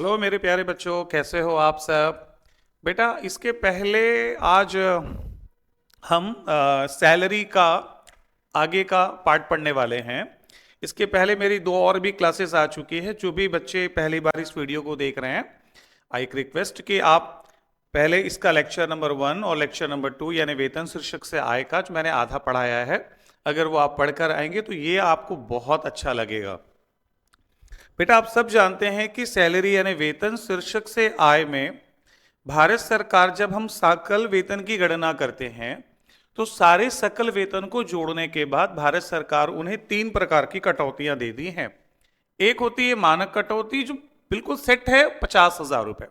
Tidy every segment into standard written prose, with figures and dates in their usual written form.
Hello मेरे प्यारे बच्चों, कैसे हो आप सब। बेटा इसके पहले आज हम सैलरी का आगे का पार्ट पढ़ने वाले हैं। इसके पहले मेरी दो और भी क्लासेस आ चुकी है। जो भी बच्चे पहली बार इस वीडियो को देख रहे हैं, आई रिक्वेस्ट कि आप पहले इसका लेक्चर नंबर 1 और लेक्चर नंबर 2 यानी वेतन शीर्षक से आय का जो मैंने आधा पढ़ाया है, अगर वो आप पढ़कर आएंगे तो ये आपको बहुत अच्छा लगेगा। बेटा आप सब जानते हैं कि सैलरी यानी वेतन शीर्षक से आय में भारत सरकार जब हम सकल वेतन की गणना करते हैं तो सारे सकल वेतन को जोड़ने के बाद भारत सरकार उन्हें 3 प्रकार की कटौतियां दे दी हैं। एक होती है मानक कटौती जो बिल्कुल सेट है, 50,000 रुपए।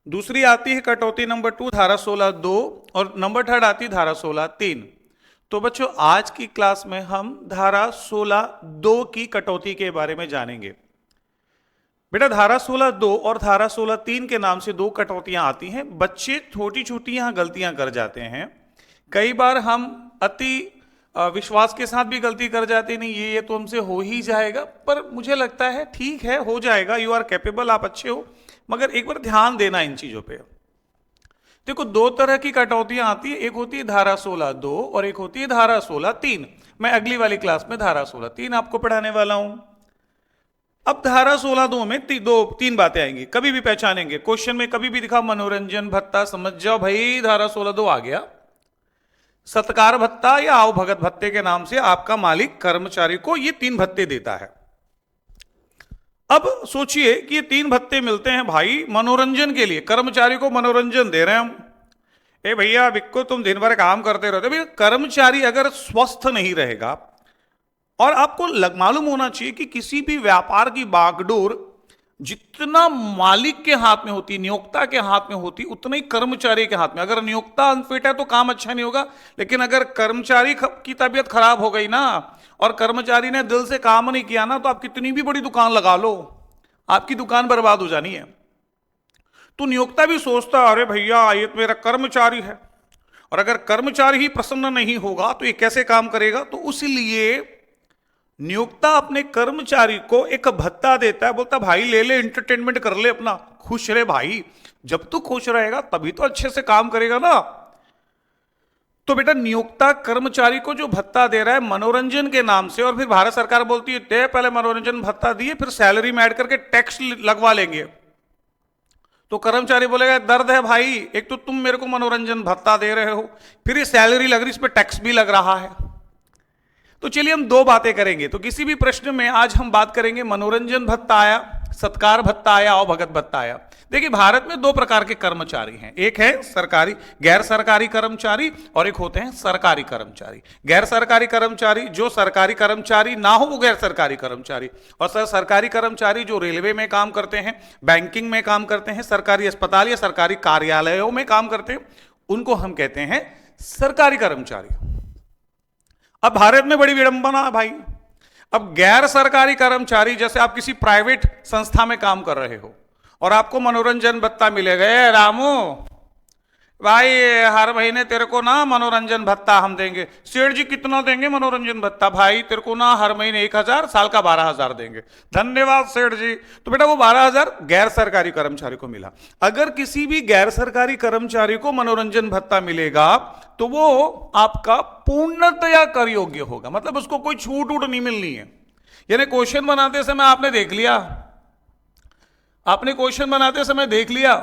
दूसरी आती है कटौती नंबर 2 धारा 16(2) और नंबर 3 आती है धारा 16(3). तो बच्चों आज की क्लास में हम धारा 16(2) की कटौती के बारे में जानेंगे। बेटा धारा 16(2) और धारा 16(3) के नाम से दो कटौतियां आती हैं। बच्चे छोटी छोटी यहां गलतियां कर जाते हैं। कई बार हम अति विश्वास के साथ भी गलती कर जाते नहीं, ये तो हमसे हो ही जाएगा, पर मुझे लगता है ठीक है, हो जाएगा, यू आर कैपेबल, आप अच्छे हो, मगर एक बार ध्यान देना इन चीजों पे। देखो दो तरह की कटौतियां आती है, एक होती है धारा 16(2) और एक होती है धारा 16(3). मैं अगली वाली क्लास में धारा 16(3) आपको पढ़ाने वाला हूं। अब धारा 16(2) में तीन बातें आएंगी, कभी भी पहचानेंगे क्वेश्चन में, कभी भी दिखा मनोरंजन भत्ता, समझ जाओ भाई धारा 16(2) आ गया। सत्कार भत्ता या आओ भगत भत्ते के नाम से आपका मालिक कर्मचारी को ये 3 भत्ते देता है। अब सोचिए कि ये 3 भत्ते मिलते हैं भाई मनोरंजन के लिए, कर्मचारी को मनोरंजन दे रहे हैं हम। ए भैया बिक्को तुम दिन भर काम करते रहते, भैया कर्मचारी अगर स्वस्थ नहीं रहेगा, और आपको मालूम होना चाहिए कि किसी भी व्यापार की बागडोर जितना मालिक के हाथ में होती, नियोक्ता के हाथ में होती, उतना ही कर्मचारी के हाथ में। अगर नियोक्ता अनफिट है तो काम अच्छा नहीं होगा, लेकिन अगर कर्मचारी की तबीयत खराब हो गई ना और कर्मचारी ने दिल से काम नहीं किया ना, तो आप कितनी भी बड़ी दुकान लगा लो, आपकी दुकान बर्बाद हो जानी है। तो नियोक्ता भी सोचता है अरे भैया ये तो मेरा कर्मचारी है, और अगर कर्मचारी ही प्रसन्न नहीं होगा तो ये कैसे काम करेगा। तो उसलिए नियोक्ता अपने कर्मचारी को एक भत्ता देता है, बोलता भाई ले ले, एंटरटेनमेंट कर ले अपना, खुश रहे भाई, जब तू खुश रहेगा तभी तो अच्छे से काम करेगा ना। तो बेटा नियोक्ता कर्मचारी को जो भत्ता दे रहा है मनोरंजन के नाम से, और फिर भारत सरकार बोलती है दे पहले मनोरंजन भत्ता दिए, फिर सैलरी में ऐड करके टैक्स लगवा लेंगे। तो कर्मचारी बोलेगा दर्द है भाई, एक तो तुम मेरे को मनोरंजन भत्ता दे रहे हो, फिर ये सैलरी लग रही, इस पर टैक्स भी लग रहा है। तो चलिए हम दो बातें करेंगे। तो किसी भी प्रश्न में आज हम बात करेंगे मनोरंजन भत्ता आया, सत्कार भत्ता आया और भगत भत्ता आया। देखिए भारत में 2 प्रकार के कर्मचारी हैं, एक है सरकारी गैर सरकारी कर्मचारी और एक होते हैं सरकारी कर्मचारी। गैर सरकारी कर्मचारी, जो सरकारी कर्मचारी ना हो वो गैर सरकारी कर्मचारी, और सरकारी कर्मचारी जो रेलवे में काम करते हैं, बैंकिंग में काम करते हैं, सरकारी अस्पताल या सरकारी कार्यालयों में काम करते हैं, उनको हम कहते हैं सरकारी कर्मचारी। अब भारत में बड़ी विडंबना है भाई। अब गैर सरकारी कर्मचारी, जैसे आप किसी प्राइवेट संस्था में काम कर रहे हो और आपको मनोरंजन भत्ता मिलेगा, रामू भाई हर महीने तेरे को ना मनोरंजन भत्ता हम देंगे। सेठ जी कितना देंगे मनोरंजन भत्ता? भाई तेरे को ना हर महीने 1,000, साल का 12,000 देंगे। धन्यवाद सेठ जी। तो बेटा वो 12,000 गैर सरकारी कर्मचारी को मिला। अगर किसी भी गैर सरकारी कर्मचारी को मनोरंजन भत्ता मिलेगा तो वो आपका पूर्णतया कर योग्य होगा, मतलब उसको कोई छूट वूट नहीं मिलनी है। यानी क्वेश्चन बनाते समय आपने देख लिया, आपने क्वेश्चन बनाते समय देख लिया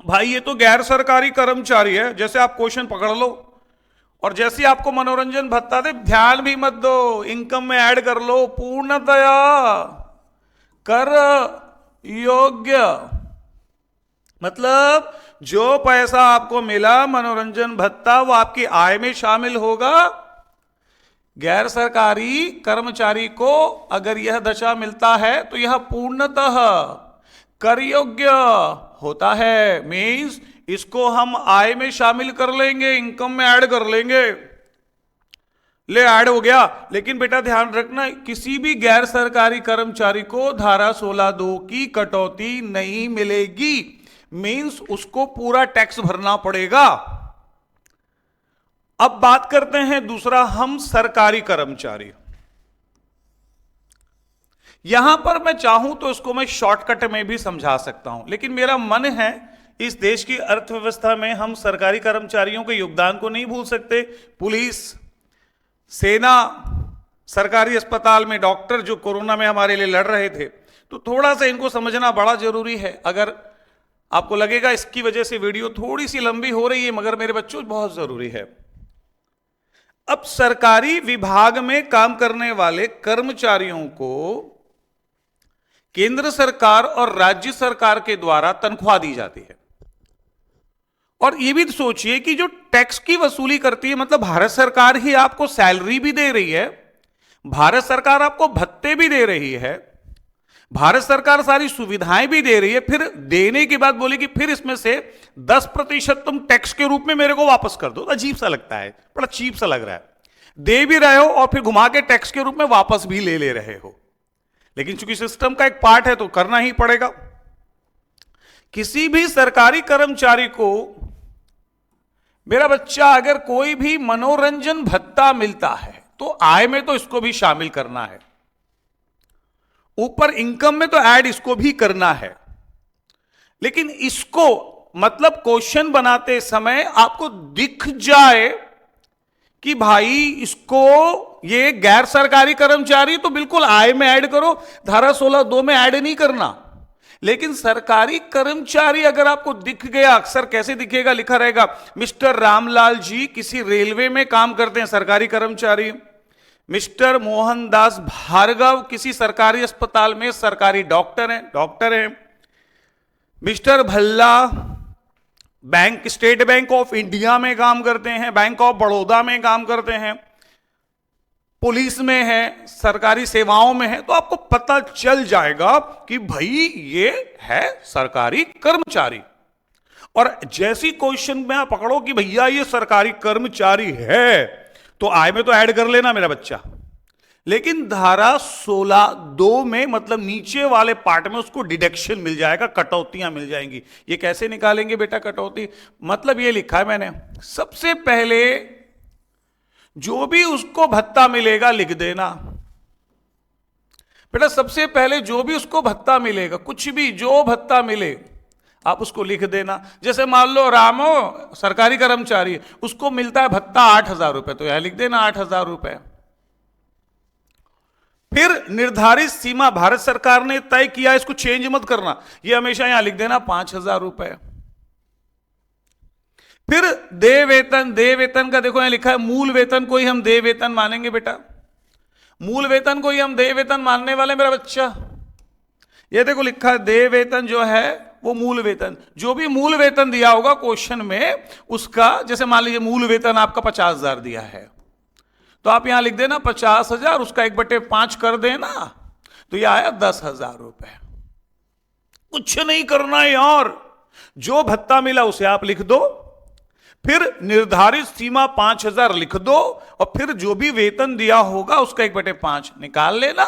भाई ये तो गैर सरकारी कर्मचारी है, जैसे आप क्वेश्चन पकड़ लो और जैसे आपको मनोरंजन भत्ता दे, ध्यान भी मत दो, इनकम में ऐड कर लो, पूर्णतया कर योग्य। मतलब जो पैसा आपको मिला मनोरंजन भत्ता वो आपकी आय में शामिल होगा। गैर सरकारी कर्मचारी को अगर यह दशा मिलता है तो यह पूर्णतः कर योग्य होता है। मीन्स इसको हम आय में शामिल कर लेंगे, इनकम में ऐड कर लेंगे। ले ऐड हो गया। लेकिन बेटा ध्यान रखना, किसी भी गैर सरकारी कर्मचारी को धारा 16(2) की कटौती नहीं मिलेगी। मीन्स उसको पूरा टैक्स भरना पड़ेगा। अब बात करते हैं दूसरा, हम सरकारी कर्मचारी। यहां पर मैं चाहूं तो इसको मैं शॉर्टकट में भी समझा सकता हूं, लेकिन मेरा मन है इस देश की अर्थव्यवस्था में हम सरकारी कर्मचारियों के योगदान को नहीं भूल सकते। पुलिस, सेना, सरकारी अस्पताल में डॉक्टर जो कोरोना में हमारे लिए लड़ रहे थे, तो थोड़ा सा इनको समझना बड़ा जरूरी है। अगर आपको लगेगा इसकी वजह से वीडियो थोड़ी सी लंबी हो रही है, मगर मेरे बच्चों बहुत जरूरी है। अब सरकारी विभाग में काम करने वाले कर्मचारियों को केंद्र सरकार और राज्य सरकार के द्वारा तनख्वाह दी जाती है। और यह भी सोचिए कि जो टैक्स की वसूली करती है, मतलब भारत सरकार ही आपको सैलरी भी दे रही है, भारत सरकार आपको भत्ते भी दे रही है, भारत सरकार सारी सुविधाएं भी दे रही है, फिर देने के बाद बोले कि फिर इसमें से 10% तुम टैक्स के रूप में मेरे को वापस कर दो। अजीब सा लगता है, बड़ा चीप सा लग रहा है। दे भी रहे हो और फिर घुमा के टैक्स के रूप में वापस भी ले रहे हो, लेकिन चूंकि सिस्टम का एक पार्ट है तो करना ही पड़ेगा। किसी भी सरकारी कर्मचारी को, मेरा बच्चा, अगर कोई भी मनोरंजन भत्ता मिलता है तो आय में तो इसको भी शामिल करना है, ऊपर इनकम में तो ऐड इसको भी करना है। लेकिन इसको मतलब क्वेश्चन बनाते समय आपको दिख जाए कि भाई इसको, ये गैर सरकारी कर्मचारी तो बिल्कुल आय में ऐड करो, धारा 16(2) में ऐड नहीं करना। लेकिन सरकारी कर्मचारी अगर आपको दिख गया, अक्सर कैसे दिखेगा, लिखा रहेगा मिस्टर रामलाल जी किसी रेलवे में काम करते हैं, सरकारी कर्मचारी। मिस्टर मोहनदास भार्गव किसी सरकारी अस्पताल में सरकारी डॉक्टर हैं। Mister Bhalla bank, state bank of India में काम करते हैं, बैंक ऑफ बड़ौदा में काम करते हैं, पुलिस में है, सरकारी सेवाओं में है। तो आपको पता चल जाएगा कि भाई ये है सरकारी कर्मचारी। और जैसी क्वेश्चन में आप पकड़ो कि भैया ये सरकारी कर्मचारी है, तो आय में तो ऐड कर लेना मेरा बच्चा। लेकिन धारा 16(2) में, मतलब नीचे वाले पार्ट में, उसको डिडक्शन मिल जाएगा, कटौतियां मिल जाएंगी। ये कैसे निकालेंगे बेटा कटौती? मतलब ये लिखा है मैंने, सबसे पहले जो भी उसको भत्ता मिलेगा लिख देना बेटा। सबसे पहले जो भी उसको भत्ता मिलेगा, कुछ भी जो भत्ता मिले आप उसको लिख देना। जैसे मान लो रामो सरकारी कर्मचारी, उसको मिलता है भत्ता 8,000 रुपए, तो यहां लिख देना 8,000 रुपए। फिर निर्धारित सीमा भारत सरकार ने तय किया, इसको चेंज मत करना, ये हमेशा यहां लिख देना 5,000 रुपए। फिर देय वेतन का देखो यहां लिखा है मूल वेतन को ही हम देय वेतन मानेंगे बेटा, मूल वेतन को ही हम देय वेतन मानने वाले मेरा बच्चा। ये देखो लिखा है देय वेतन जो है वो मूल वेतन, जो भी मूल वेतन दिया होगा क्वेश्चन में उसका, जैसे मान लीजिए मूल वेतन आपका 50,000 दिया है, तो आप यहां लिख देना 50,000, उसका 1/5 कर देना, तो यह आया 10,000 रुपए। कुछ नहीं करना है यार, जो भत्ता मिला उसे आप लिख दो, फिर निर्धारित सीमा 5,000 लिख दो, और फिर जो भी वेतन दिया होगा उसका 1/5 निकाल लेना।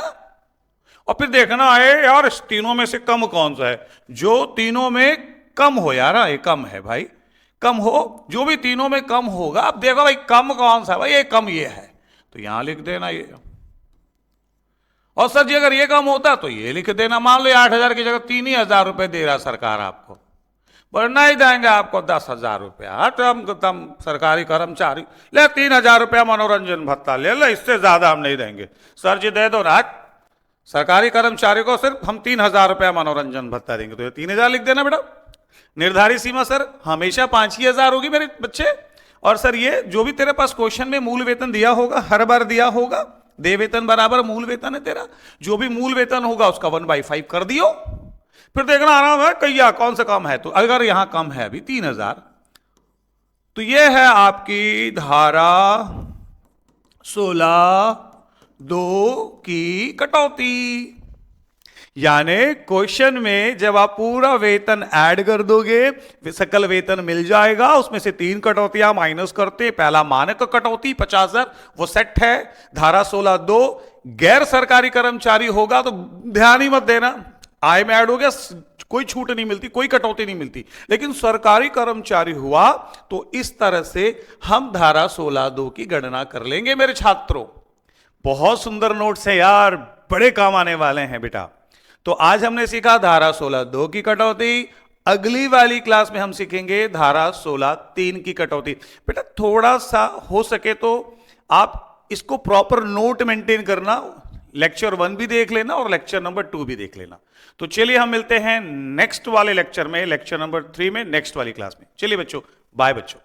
और फिर देखना है यार इस तीनों में से कम कौन सा है, जो तीनों में कम हो यार, ये कम है भाई, कम हो, जो भी तीनों में कम होगा, अब देखो भाई कम कौन सा है भाई, ये कम ये है, तो यहां लिख देना ये। और सर जी अगर ये कम होता तो ये लिख देना। मान लो 8,000 की जगह 3,000 रुपए दे रहा सरकार आपको, बढ़ना ही देंगे आपको 10,000 रुपया। तुम सरकारी कर्मचारी ले 3,000 रुपया मनोरंजन भत्ता ले लो, इससे ज्यादा हम नहीं देंगे। सर जी दे दो ना, सरकारी कर्मचारी को सिर्फ हम 3,000 रुपया मनोरंजन भत्ता देंगे, तो ये 3,000 लिख देना बेटा। निर्धारित सीमा सर हमेशा 5,000 होगी मेरे बच्चे। और सर ये जो भी तेरे पास क्वेश्चन में मूल वेतन दिया होगा, हर बार दिया होगा, देय वेतन बराबर मूल वेतन है तेरा, जो भी मूल वेतन होगा उसका 1/5 कर दियो। फिर देखना आराम है कैया कौन सा कम है, तो अगर यहां कम है अभी 3,000, तो यह है आपकी धारा 16(2) की कटौती। यानी क्वेश्चन में जब आप पूरा वेतन ऐड कर दोगे, सकल वेतन मिल जाएगा, उसमें से 3 कटौतियां माइनस करते, पहला मानक कटौती 50,000 वो सेट है, धारा 16(2)। गैर सरकारी कर्मचारी होगा तो ध्यान ही मत देना, आय में ऐड हो गया, कोई छूट नहीं मिलती, कोई कटौती नहीं मिलती। लेकिन सरकारी कर्मचारी हुआ तो इस तरह से हम धारा 16(2) की गणना कर लेंगे मेरे छात्रों। बहुत सुंदर नोट्स है यार, बड़े काम आने वाले हैं बेटा। तो आज हमने सीखा धारा 16(2) की कटौती, अगली वाली क्लास में हम सीखेंगे धारा 16(3) की कटौती। बेटा थोड़ा सा हो सके तो आप इसको प्रॉपर नोट मेंटेन करना, लेक्चर 1 भी देख लेना और लेक्चर नंबर 2 भी देख लेना। तो चलिए हम मिलते हैं नेक्स्ट वाले लेक्चर में, लेक्चर नंबर 3 में, नेक्स्ट वाली क्लास में। चलिए बच्चों, बाय बच्चों।